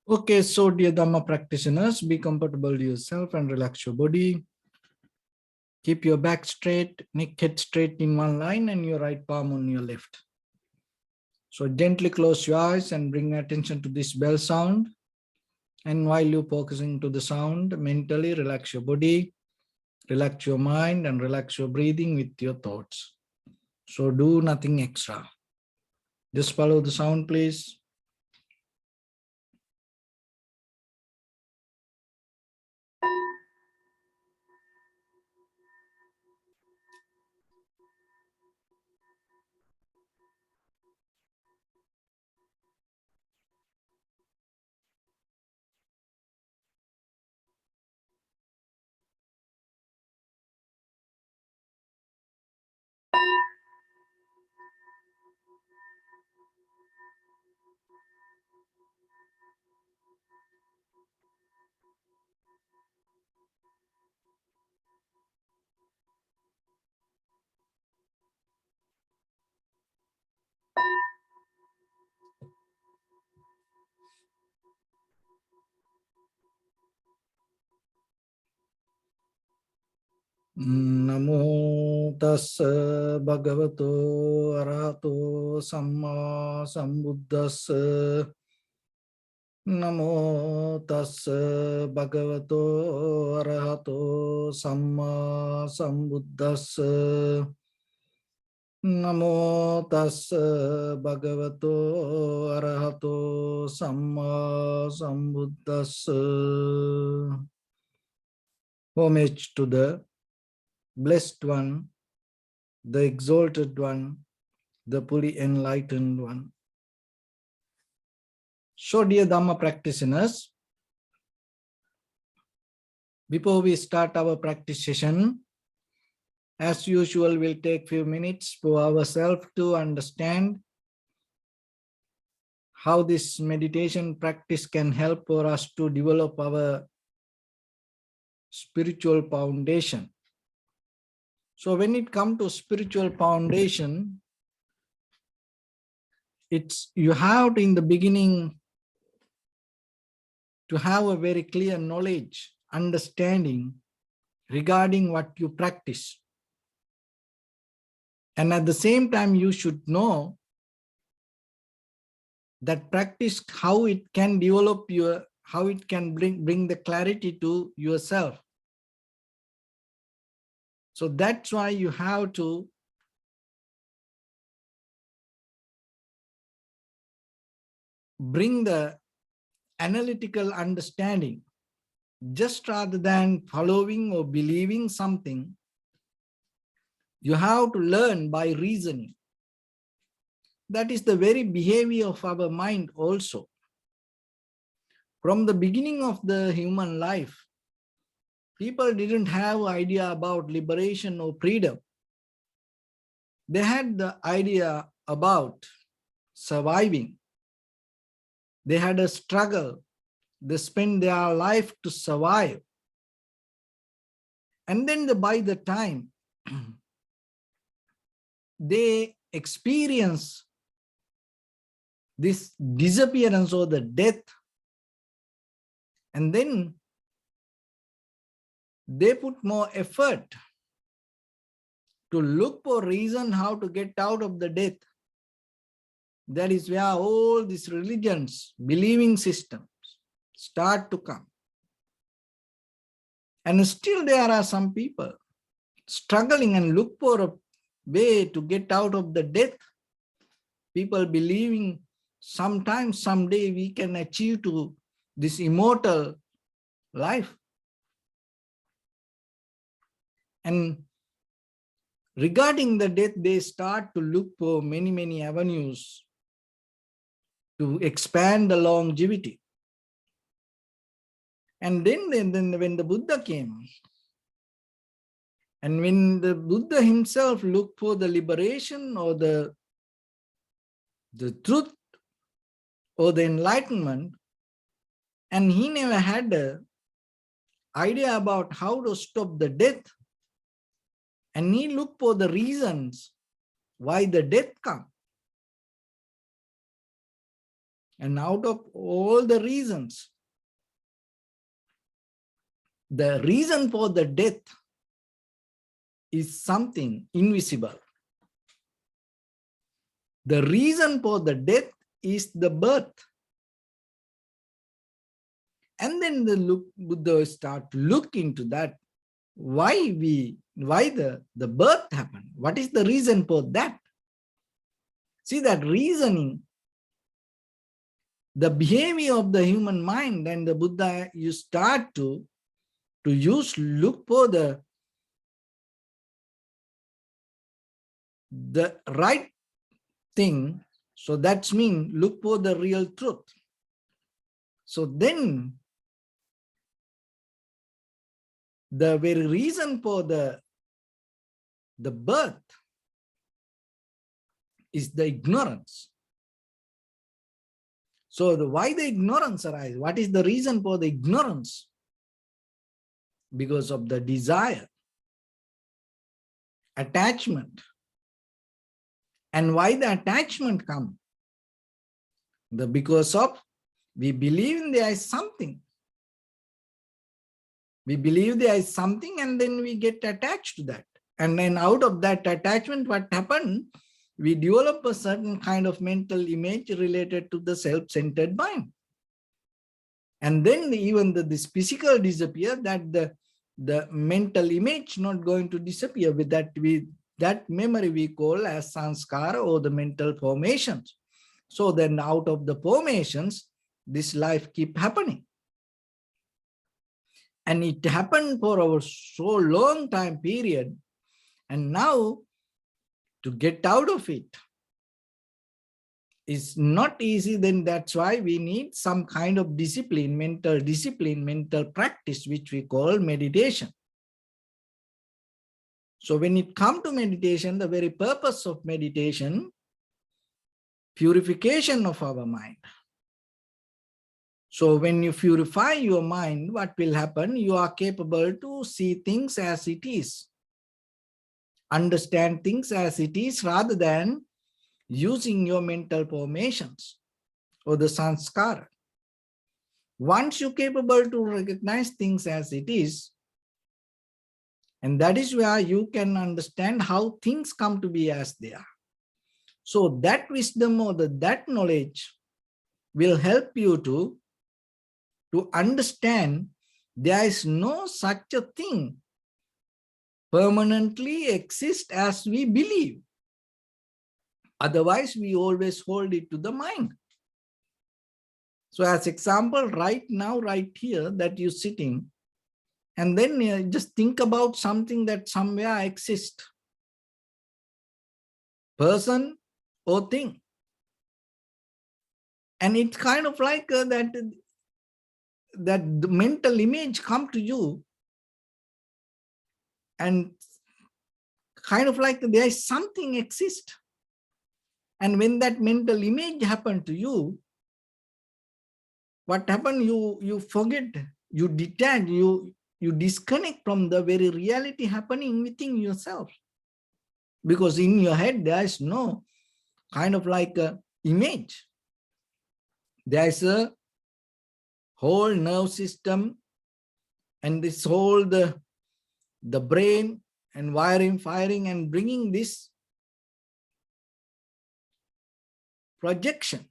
Okay, so dear Dhamma practitioners, be comfortable yourself and relax your body. Keep your back straight, neck head straight in one line and your right palm on your left. So gently close your eyes and bring attention to this bell sound. And while you're focusing to the sound, mentally relax your body, relax your mind and relax your breathing with your thoughts. So do nothing extra. Just follow the sound, please. Namo tassa bhagavato arahato samma sambuddhassa. Namo tassa bhagavato arahato samma sambuddhassa. Namo tassa bhagavato arahato samma sambuddhassa. Homage to the Blessed One, the Exalted One, the fully enlightened one. So dear Dhamma practitioners, before we start our practice session, as usual, we'll take few minutes for ourselves to understand how this meditation practice can help for us to develop our spiritual foundation. So when it comes to spiritual foundation, you have to, in the beginning, to have a very clear knowledge, understanding regarding what you practice. And at the same time, you should know that practice, how it can develop how it can bring the clarity to yourself. So that's why you have to bring the analytical understanding, just rather than following or believing something. You have to learn by reasoning. That is the very behavior of our mind also. From the beginning of the human life, people didn't have idea about liberation or freedom. They had the idea about surviving. They had a struggle. They spent their life to survive. And then by the time they experience this disappearance or the death, and then they put more effort to look for reason how to get out of the death. That is where all these religions, believing systems start to come. And still there are some people struggling and look for a way to get out of the death. People believing sometimes, someday we can achieve to this immortal life. And regarding the death, they start to look for many, many avenues to expand the longevity. And then when the Buddha came, and when the Buddha himself looked for the liberation or the truth or the enlightenment, and he never had an idea about how to stop the death, and he looked for the reasons why the death comes. And out of all the reasons, the reason for the death is something invisible. The reason for the death is the birth. And then the Buddha start to look into that. Why the birth happened? What is the reason for that? See that reasoning, the behavior of the human mind, and the Buddha, you start to look for the right thing. So that's mean look for the real truth. So then the very reason for the birth is the ignorance. So why the ignorance arises? What is the reason for the ignorance? Because of the desire, attachment. And why the attachment come? Because of we believe there is something. We believe there is something, and then we get attached to that. And then out of that attachment, what happened? We develop a certain kind of mental image related to the self-centered mind. And then even this physical disappear, that the mental image not going to disappear. With that memory we call as sanskara, or the mental formations. So then out of the formations, this life keep happening. And it happened for our so long time period. And now to get out of it is not easy. Then that's why we need some kind of discipline, mental practice, which we call meditation. So when it comes to meditation, the very purpose of meditation, purification of our mind. So when you purify your mind, what will happen? You are capable to see things as it is, understand things as it is, rather than using your mental formations or the sanskara. Once you're capable to recognize things as it is, and that is where you can understand how things come to be as they are. So that wisdom or that knowledge will help you to understand there is no such a thing permanently exist as we believe. Otherwise, we always hold it to the mind. So as example, right now, right here, that you're sitting, and then just think about something that somewhere exists. Person or thing. And it's kind of like that the mental image come to you, and kind of like there is something exist. And when that mental image happened to you, what happened? You forget, you detach, you disconnect from the very reality happening within yourself. Because in your head, there is no kind of like a image. There is a whole nerve system, and this whole the brain and wiring, firing, and bringing this projection.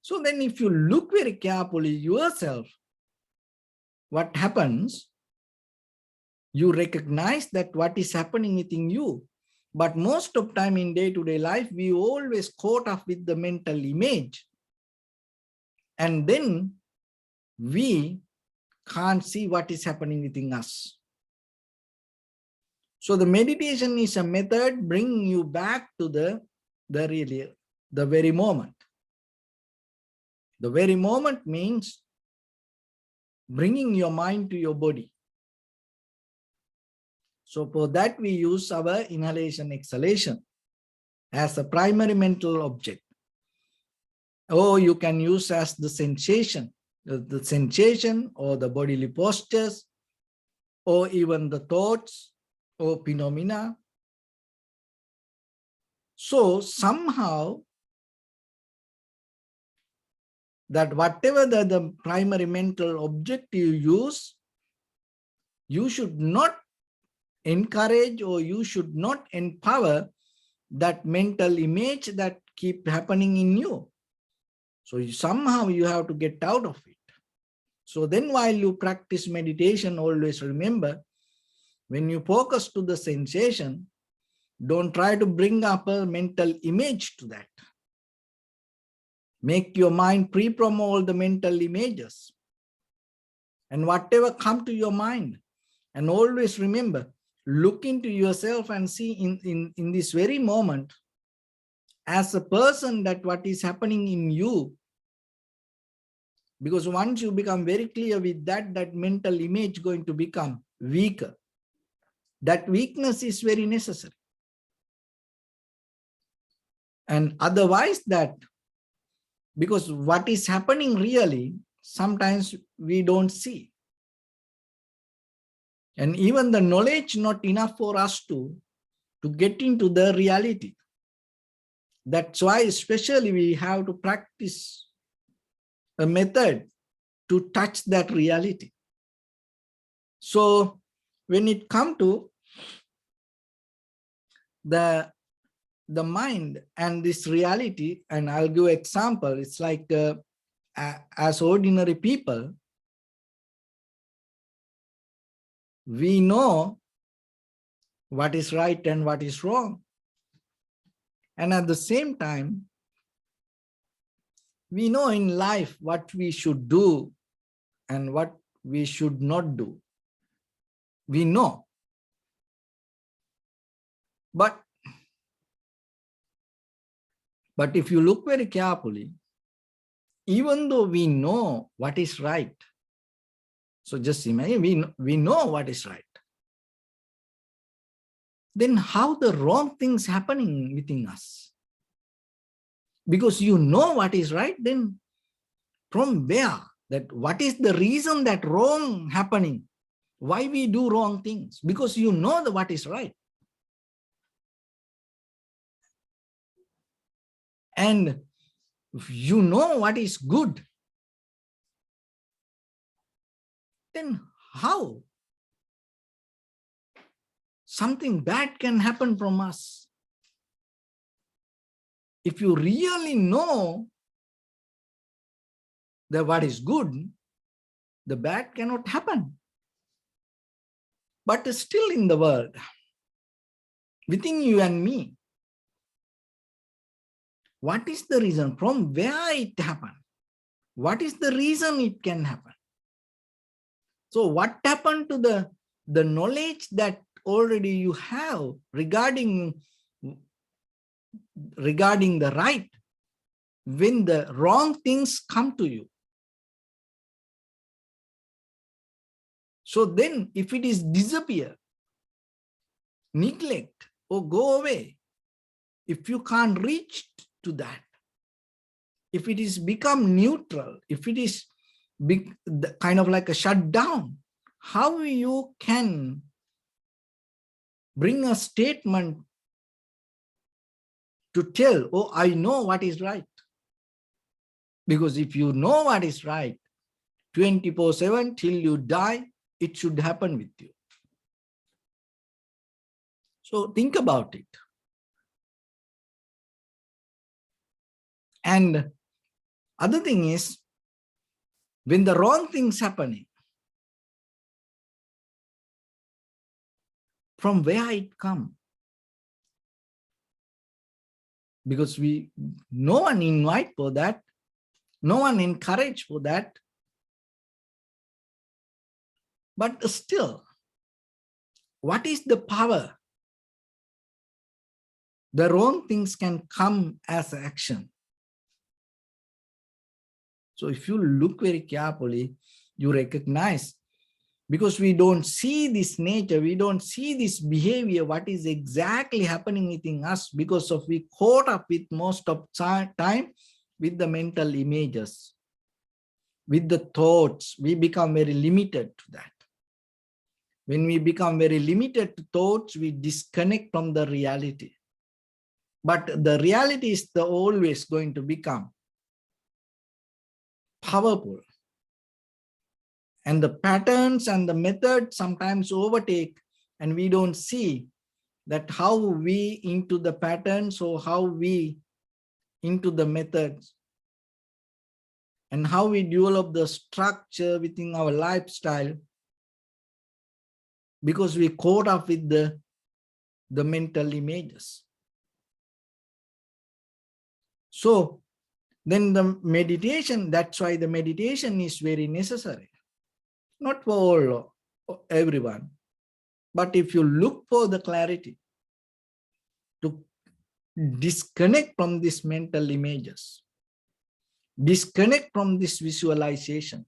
So then if you look very carefully yourself, what happens? You recognize that what is happening within you. But most of time in day-to-day life, we always caught up with the mental image. And then we can't see what is happening within us. So the meditation is a method bringing you back to the very moment. The very moment means bringing your mind to your body. So for that, we use our inhalation, exhalation as a primary mental object. Or you can use as the sensation or the bodily postures, or even the thoughts or phenomena. So somehow that whatever the primary mental object you use, you should not encourage or you should not empower that mental image that keep happening in you. So somehow you have to get out of it. So then while you practice meditation, always remember, when you focus to the sensation, don't try to bring up a mental image to that. Make your mind free from all the mental images. And whatever come to your mind, and always remember, look into yourself and see in this very moment, as a person, that what is happening in you. Because once you become very clear with that, that mental image going to become weaker. That weakness is very necessary. And otherwise that, because what is happening really, sometimes we don't see. And even the knowledge not enough for us to get into the reality. That's why especially we have to practice a method to touch that reality. So when it comes to the mind and this reality, and I'll give example, it's like as ordinary people, we know what is right and what is wrong. And at the same time, we know in life what we should do and what we should not do. We know. But if you look very carefully, even though we know what is right, so just imagine we know what is right, then how the wrong things happening within us? Because you know what is right, then from where? That what is the reason that wrong happening? Why we do wrong things? Because you know what is right. And you know what is good. Then how something bad can happen from us? If you really know that what is good, the bad cannot happen. But still in the world, within you and me, what is the reason? From where it happened? What is the reason it can happen? So what happened to the knowledge that already you have regarding the right when the wrong things come to you? So then if it is disappear, neglect, or go away, if you can't reach to that, if it is become neutral, if it is kind of like a shutdown, how you can bring a statement to tell, oh, I know what is right? Because if you know what is right, 24/7 till you die, it should happen with you. So think about it. And other thing is, when the wrong things happening, from where it come? Because no one invite for that, no one encourage for that. But still, what is the power? The wrong things can come as action. So if you look very carefully, you recognize, because we don't see this nature, we don't see this behavior, what is exactly happening within us, because of we caught up with most of time with the mental images, with the thoughts. We become very limited to that. When we become very limited to thoughts, we disconnect from the reality. But the reality is always going to become powerful. And the patterns and the methods sometimes overtake, and we don't see that how we into the patterns or how we into the methods and how we develop the structure within our lifestyle, because we caught up with the mental images. So then the meditation, that's why the meditation is very necessary. Not for everyone, but if you look for the clarity to disconnect from these mental images, disconnect from this visualization,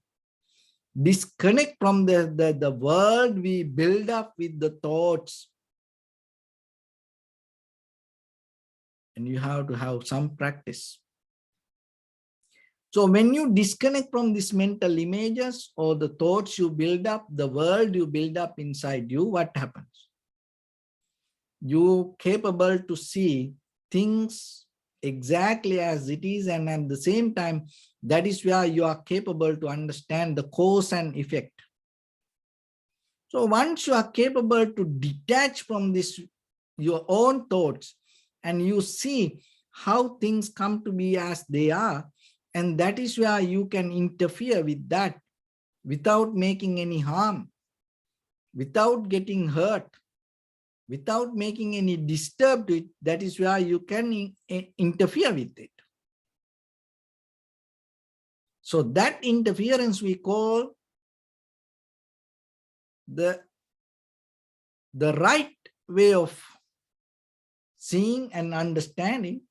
disconnect from the world we build up with the thoughts, and you have to have some practice. So when you disconnect from these mental images or the thoughts you build up, the world you build up inside you, what happens? You're capable to see things exactly as it is, and at the same time, that is where you are capable to understand the cause and effect. So once you are capable to detach from this, your own thoughts, and you see how things come to be as they are, and that is where you can interfere with that without making any harm, without getting hurt, without making any disturb to it. That is where you can interfere with it. So that interference we call the right way of seeing and understanding.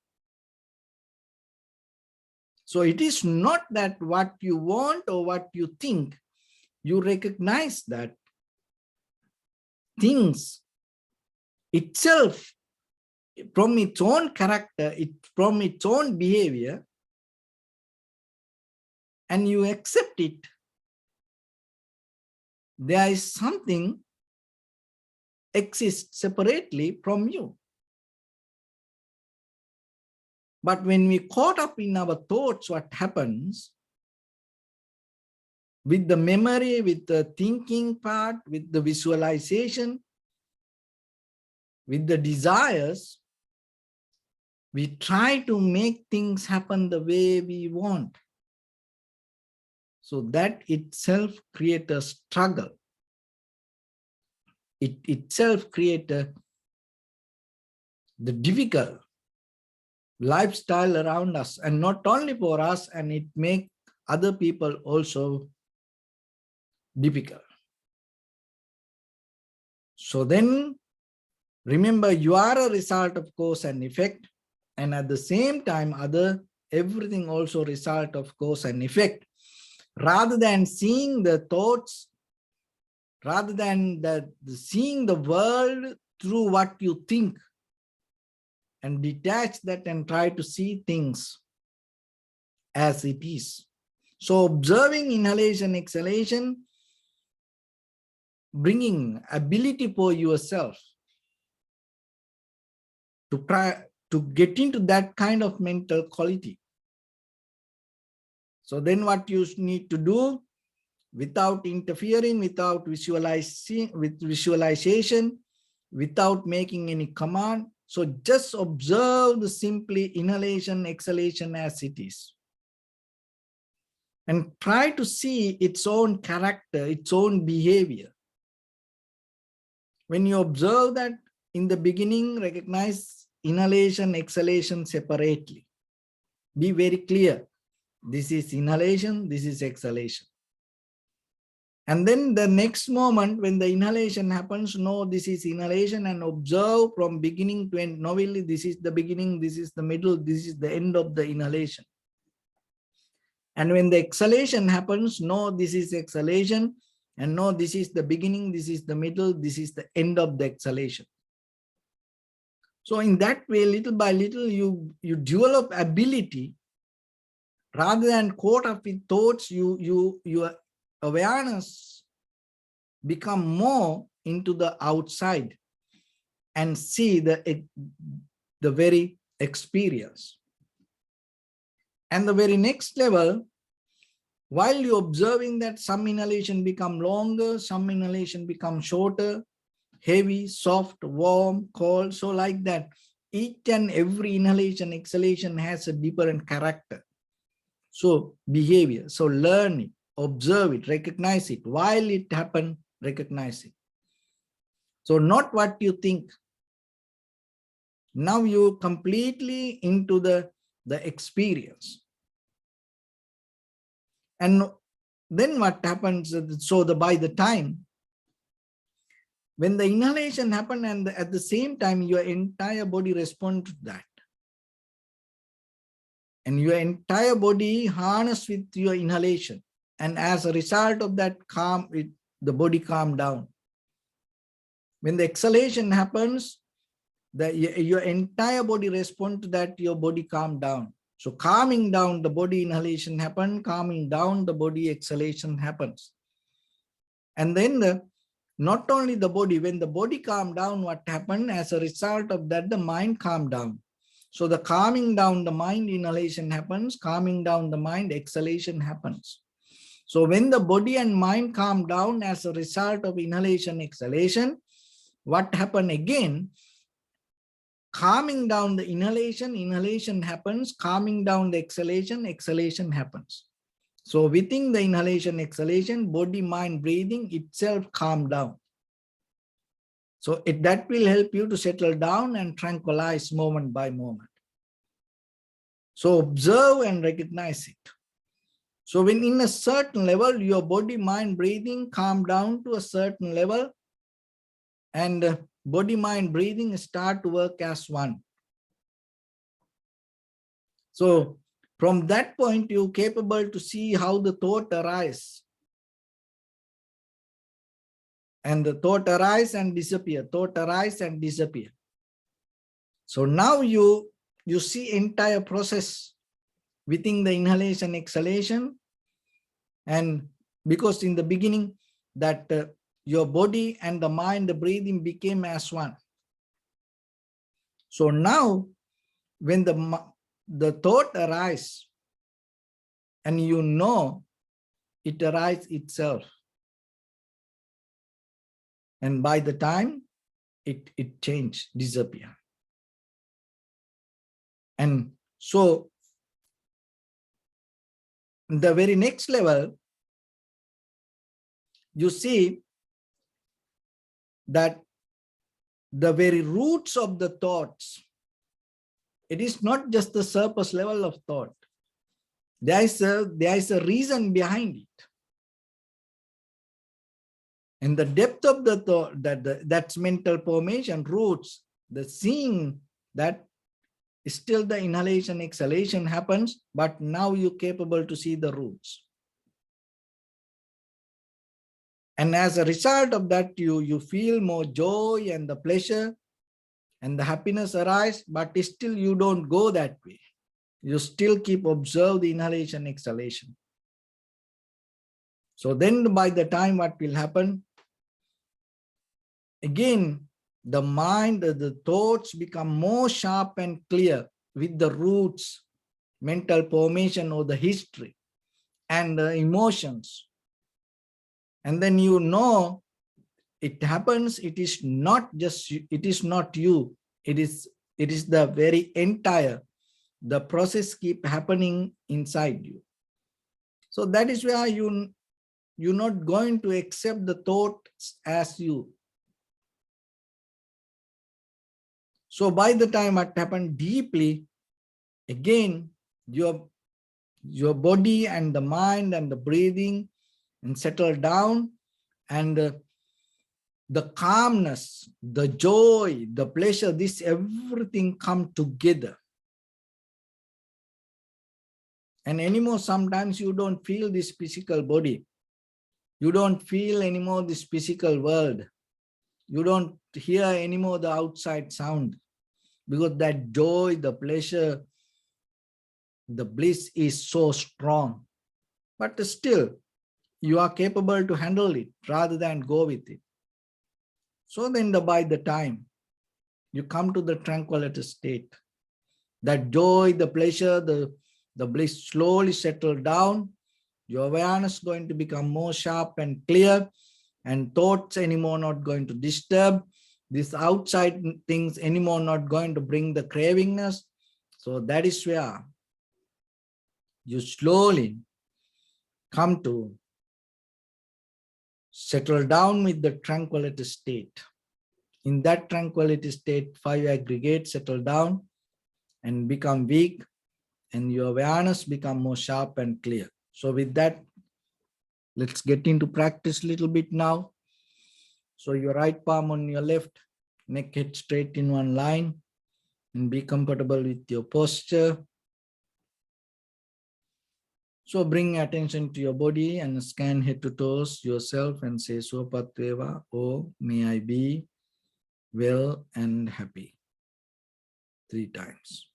So it is not that what you want or what you think, you recognize that things itself, from its own character, from its own behavior, and you accept it. There is something exists separately from you. But when we caught up in our thoughts, what happens? With the memory, with the thinking part, with the visualization, with the desires, we try to make things happen the way we want. So that itself creates a struggle. It itself creates the difficult lifestyle around us, and not only for us, and it makes other people also difficult. So then remember, you are a result of cause and effect, and at the same time everything also result of cause and effect. Rather than seeing the thoughts, rather than seeing the world through what you think, and detach that and try to see things as it is. So observing inhalation, exhalation, bringing ability for yourself to try to get into that kind of mental quality. So then what you need to do, without interfering, without visualization, without making any command, so just observe the simply inhalation, exhalation as it is. And try to see its own character, its own behavior. When you observe that, in the beginning, recognize inhalation, exhalation separately. Be very clear. This is inhalation, this is exhalation. And then the next moment when the inhalation happens, know this is inhalation, and observe from beginning to end. Novelly, this is the beginning, this is the middle, this is the end of the inhalation. And when the exhalation happens, know this is exhalation, and know this is the beginning, this is the middle, this is the end of the exhalation. So in that way, little by little, you develop ability. Rather than caught up with thoughts, your awareness become more into the outside and see the very experience. And the very next level, while you're observing that some inhalation become longer, some inhalation become shorter, heavy, soft, warm, cold. So like that, each and every inhalation, exhalation has a different character. So behavior, so learn it, observe it, recognize it. While it happens, recognize it. So not what you think. Now you completely into the experience. And then what happens, so by the time, when the inhalation happens and at the same time, your entire body responds to that. And your entire body harness with your inhalation. And as a result of that the body calm down. When the exhalation happens, your entire body responds to that, your body calm down. So calming down, the body inhalation happens, calming down, the body exhalation happens. And then not only the body, when the body calm down, what happened as a result of that, the mind calm down. So the calming down the mind, inhalation happens, calming down the mind, exhalation happens. So when the body and mind calm down as a result of inhalation, exhalation, what happened again? Calming down the inhalation, inhalation happens, calming down the exhalation, exhalation happens. So within the inhalation, exhalation, body, mind, breathing itself calm down. So that will help you to settle down and tranquilize moment by moment. So observe and recognize it. So when in a certain level, your body, mind, breathing calm down to a certain level, and body, mind, breathing start to work as one. So from that point, you're capable to see how the thought arises. And the thought arise and disappear, thought arise and disappear. So now you see entire process within the inhalation, exhalation. And because in the beginning that your body and the mind, the breathing became as one. So now when the thought arises, and you know it arises itself. And by the time it changed, disappear. And so the very next level, you see that the very roots of the thoughts, it is not just the surface level of thought. There is a reason behind it. And the depth of the thought, that's mental formation, roots, the seeing, that still the inhalation, exhalation happens, but now you're capable to see the roots. And as a result of that, you feel more joy and the pleasure and the happiness arise, but still you don't go that way. You still keep observe the inhalation, exhalation. So then by the time what will happen, again, the mind, the thoughts become more sharp and clear with the roots, mental formation or the history and the emotions. And then you know it happens, it is not just, it is not you, it is the very entire, the process keep happening inside you. So that is where you're not going to accept the thoughts as you. So by the time it happened deeply, again, your body and the mind and the breathing and settle down, and the calmness, the joy, the pleasure, this everything come together. And anymore, sometimes you don't feel this physical body. You don't feel anymore this physical world. You don't hear anymore the outside sound, because that joy, the pleasure, the bliss is so strong. But still, you are capable to handle it rather than go with it. So then by the time you come to the tranquility state, that joy, the pleasure, the bliss slowly settle down. Your awareness is going to become more sharp and clear, and thoughts anymore not going to disturb. These outside things anymore not going to bring the cravingness. So that is where you slowly come to settle down with the tranquility state. In that tranquility state, 5 aggregates settle down and become weak, and your awareness become more sharp and clear. So with that, let's get into practice a little bit now. So your right palm on your left, neck head straight in one line, and be comfortable with your posture. So bring attention to your body and scan head to toes yourself and say Sopatveva, oh, may I be well and happy. 3 times.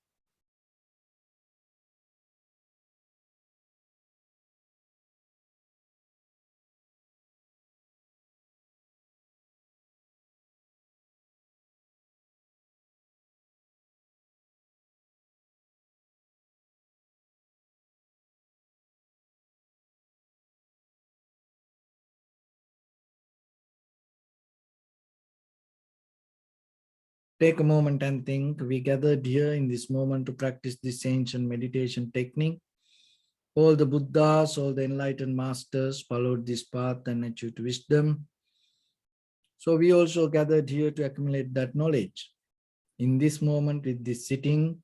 Take a moment and think. We gathered here in this moment to practice this ancient meditation technique. All the Buddhas, all the enlightened masters followed this path and achieved wisdom. So we also gathered here to accumulate that knowledge. In this moment with this sitting,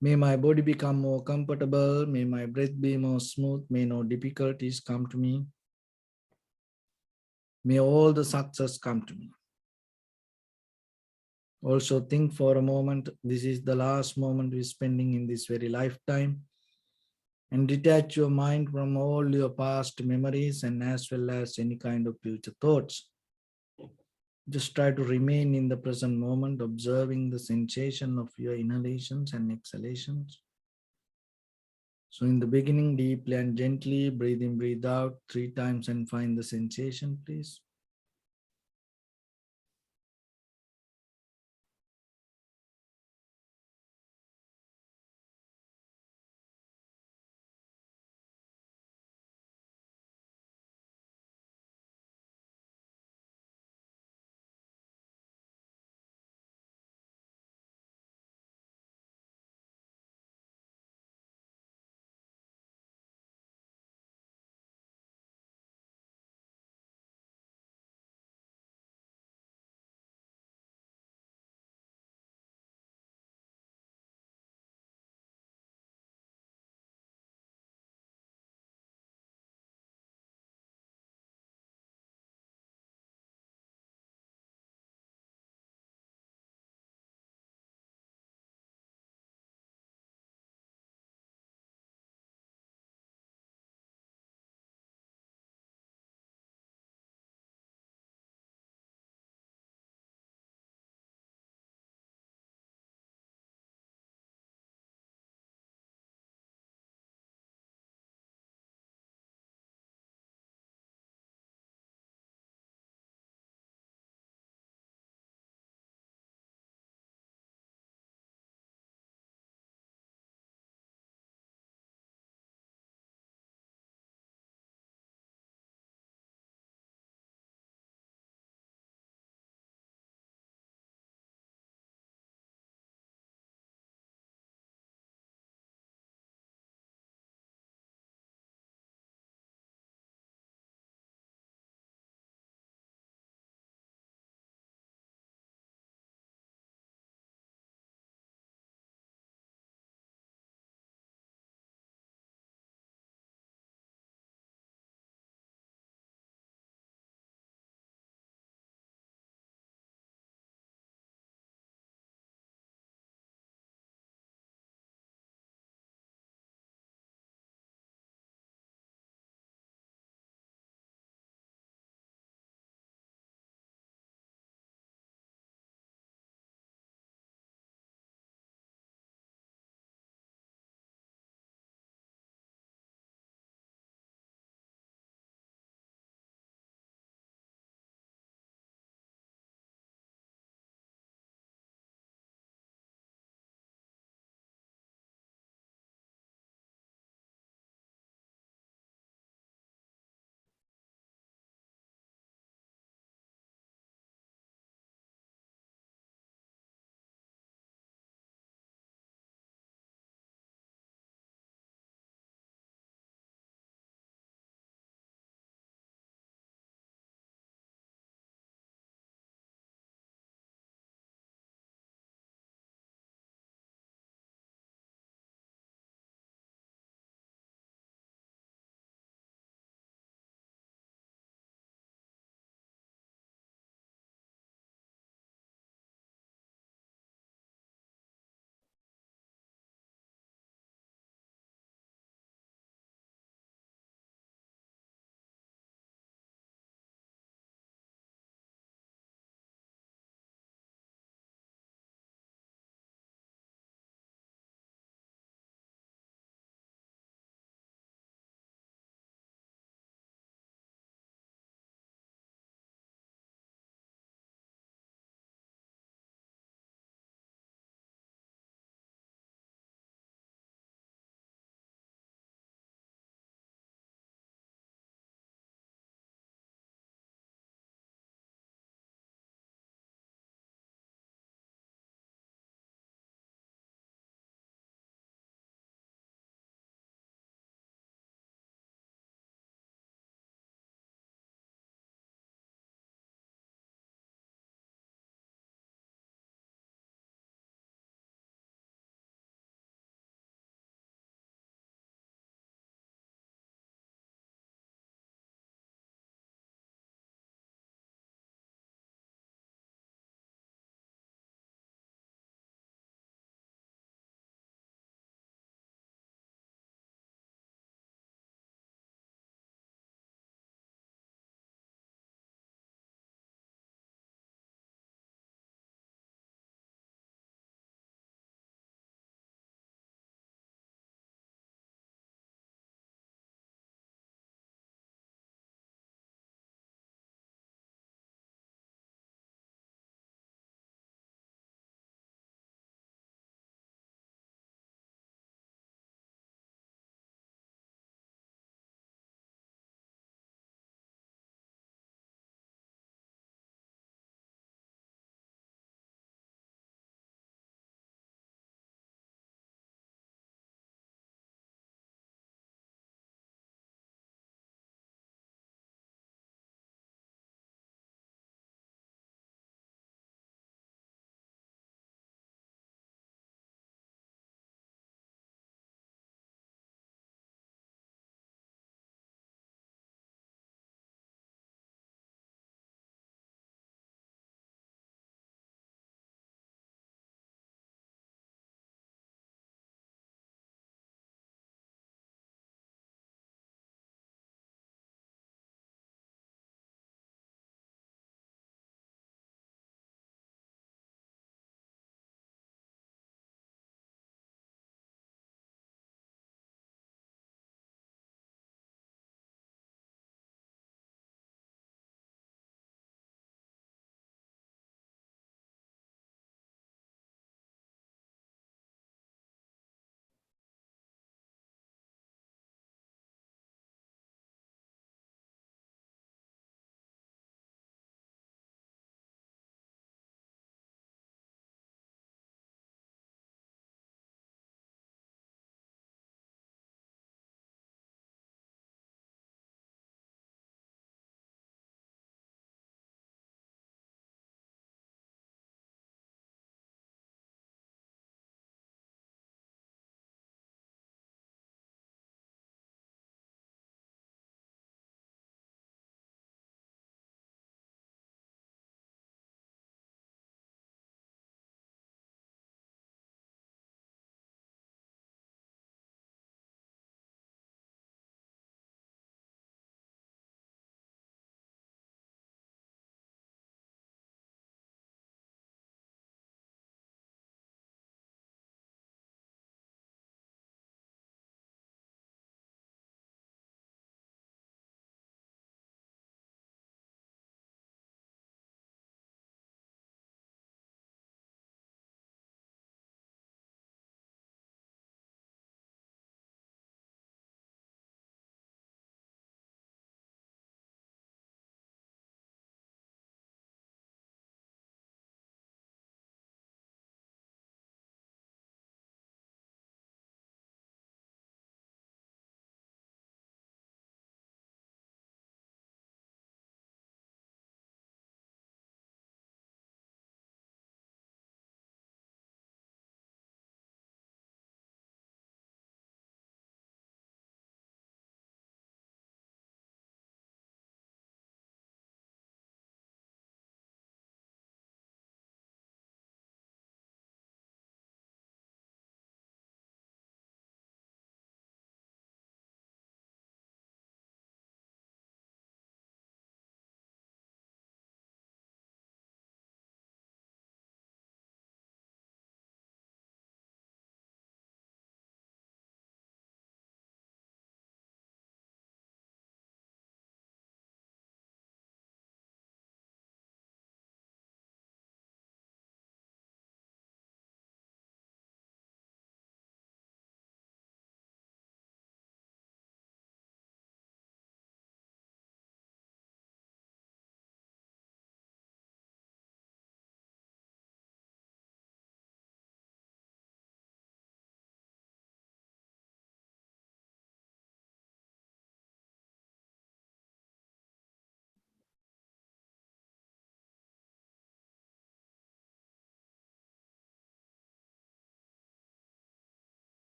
may my body become more comfortable, may my breath be more smooth, may no difficulties come to me. May all the success come to me. Also think for a moment, this is the last moment we're spending in this very lifetime, and detach your mind from all your past memories and as well as any kind of future thoughts. Just try to remain in the present moment, observing the sensation of your inhalations and exhalations. So in the beginning, deeply and gently, breathe in, breathe out 3 times and find the sensation, please.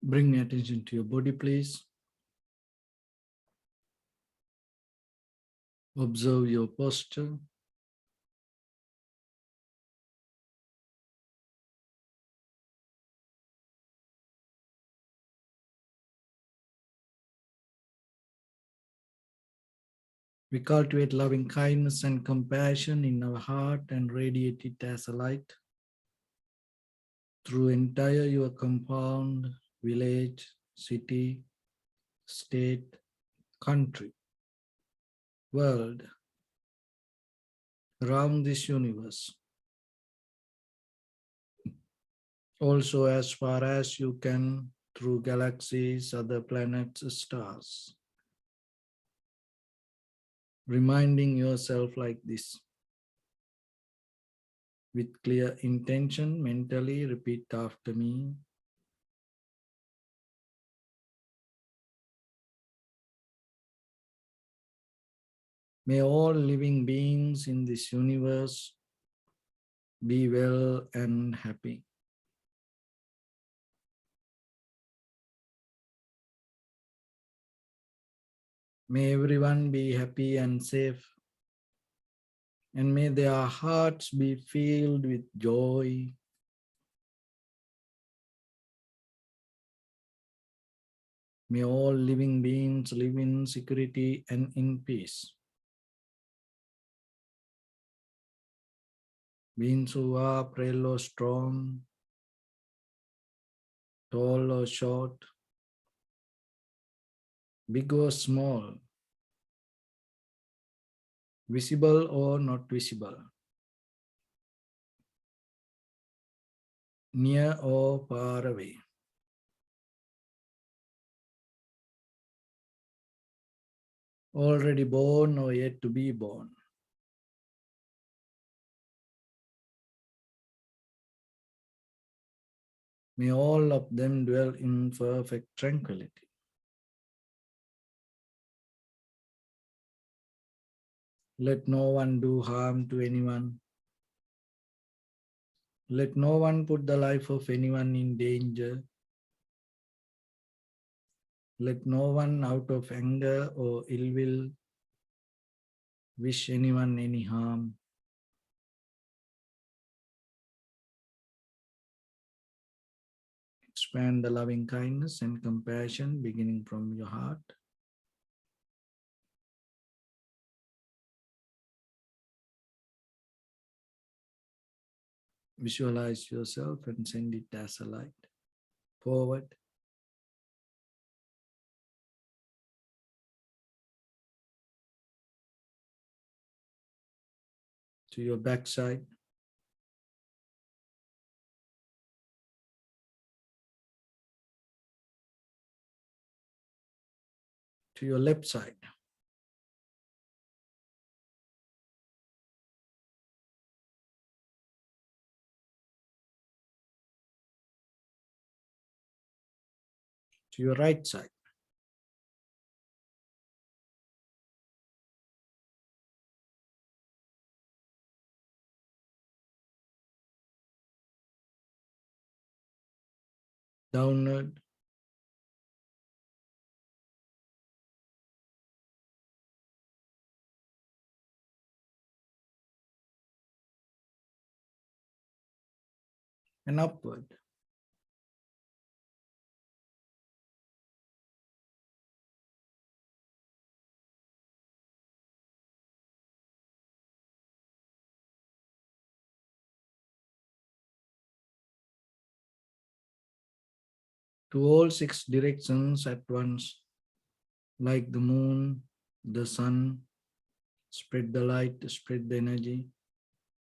Bring attention to your body, please. Observe your posture. We cultivate loving kindness and compassion in our heart and radiate it as a light through entire your compound, village, city, state, country, world, around this universe. Also as far as you can through galaxies, other planets, stars. Reminding yourself like this. With clear intention, mentally repeat after me. May all living beings in this universe be well and happy. May everyone be happy and safe. And may their hearts be filled with joy. May all living beings live in security and in peace. Beings who are frail or strong, tall or short, big or small, visible or not visible, near or far away. Already born or yet to be born. May all of them dwell in perfect tranquility. Let no one do harm to anyone. Let no one put the life of anyone in danger. Let no one out of anger or ill will wish anyone any harm. Expand the loving kindness and compassion beginning from your heart. Visualize yourself and send it as a light forward. To your backside. To your left side. To your right side. Downward. And upward. To all six directions at once, like the moon, the sun, spread the light, spread the energy,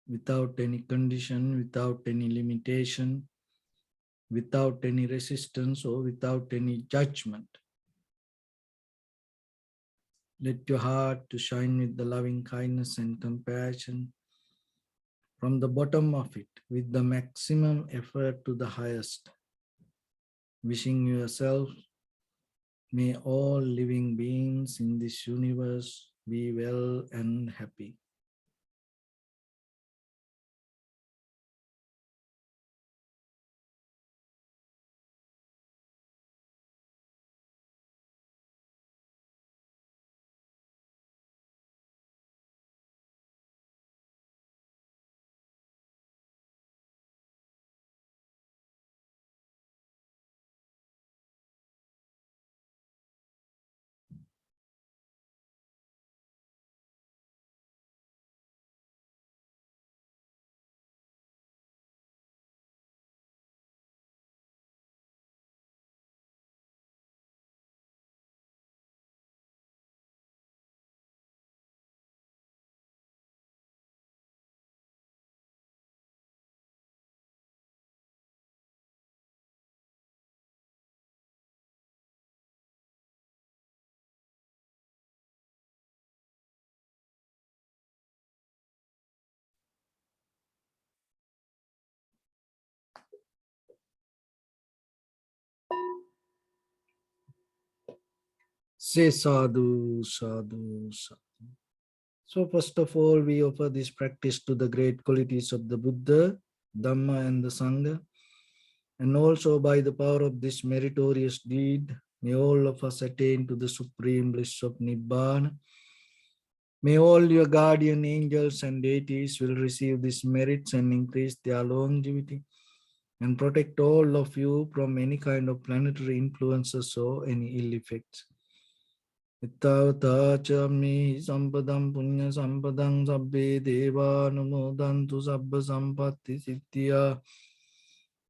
without any condition, without any limitation, without any resistance or without any judgment. Let your heart to shine with the loving kindness and compassion from the bottom of it with the maximum effort to the highest. Wishing yourself, may all living beings in this universe be well and happy. Say sadhu, sadhu, sadhu. So first of all, we offer this practice to the great qualities of the Buddha, Dhamma and the Sangha. And also by the power of this meritorious deed, may all of us attain to the supreme bliss of Nibbana. May all your guardian angels and deities will receive these merits and increase their longevity and protect all of you from any kind of planetary influences or any ill effects. Ittavata cha me sampadam punya sampadam sabbe deva numodantu sabba sampatti siddhya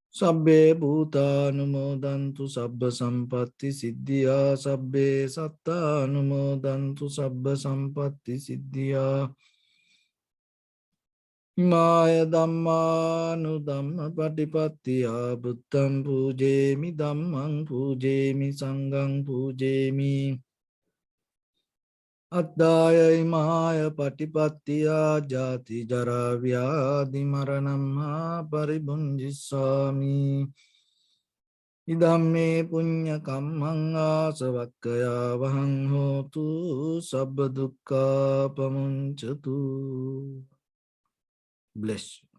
sabbe bhuta numodantu sabba sampatti siddhya sabbe satta numodantu sabba sampatti siddhya Maya Dhammanu Dhamma Patipattiya Buddham Pujemi Dhammam Pujemi Sangham Pujemi Addaya Imaya Patipattiya Jati Jara Vyadhi Maranam Paribunjisami Idhamme Punya Kammanga Savakkaya Vahang Hotu Sabba Dukkha Pamunchatu. Bless you.